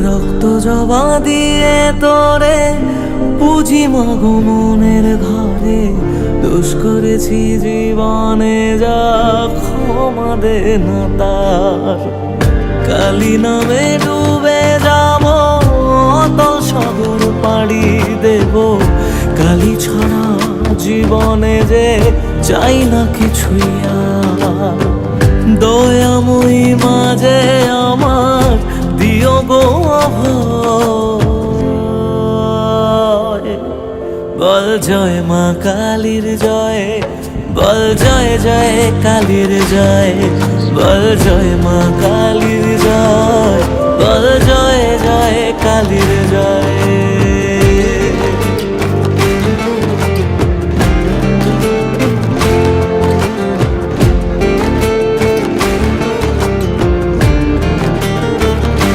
রক্ত জবা দিয়ে তোরে পুঁজি মাগো মনের ঘরে, দোষ করেছি জীবনে যা ক্ষমা দে না তার। কালী নামে ডুবে যাব অতল সাগর পাড়ি দেব, কালী ছাড়া জীবনে যে চাই না কিছুই আর। দয়াময়ী মাঝে আমার দিও গো অভয়, বল জয় মা কালীর জয়, বল জয় জয় কালীর জয়, বল জয় মা কালীর জয়, বল জয় জয় কালীর